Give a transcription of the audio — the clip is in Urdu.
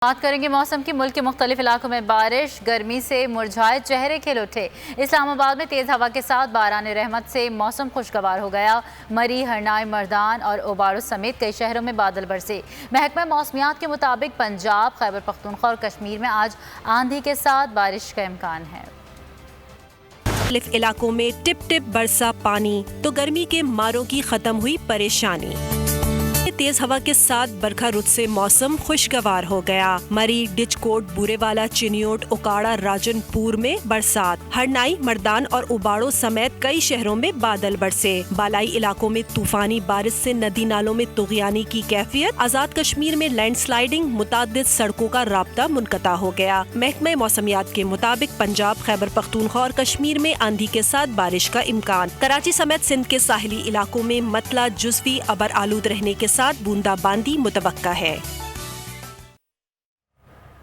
بات کریں گے موسم کی۔ ملک کے مختلف علاقوں میں بارش، گرمی سے مرجھائے چہرے کھل اٹھے۔ اسلام آباد میں تیز ہوا کے ساتھ باران رحمت سے موسم خوشگوار ہو گیا۔ مری، ہرنائی، مردان اور اوباڑو سمیت کئی شہروں میں بادل برسے۔ محکمہ موسمیات کے مطابق پنجاب، خیبر پختونخوا اور کشمیر میں آج آندھی کے ساتھ بارش کا امکان ہے۔ مختلف علاقوں میں ٹپ ٹپ برسا پانی تو گرمی کے ماروں کی ختم ہوئی پریشانی۔ تیز ہوا کے ساتھ برکھا رود سے موسم خوشگوار ہو گیا۔ مری، ڈچ کوٹ، بورے والا، چنیوٹ، اکاڑا، راجن پور میں برسات۔ ہرنائی، مردان اور اوباڑو سمیت کئی شہروں میں بادل برسے۔ بالائی علاقوں میں طوفانی بارش سے ندی نالوں میں طغیانی کی کیفیت۔ آزاد کشمیر میں لینڈ سلائیڈنگ، متعدد سڑکوں کا رابطہ منقطع ہو گیا۔ محکمہ موسمیات کے مطابق پنجاب، خیبر پختونخوا اور کشمیر میں آندھی کے ساتھ بارش کا امکان۔ کراچی سمیت سندھ کے ساحلی علاقوں میں مطلع جزوی ابر آلود رہنے کے ساتھ بوندا باندی متوقع ہے۔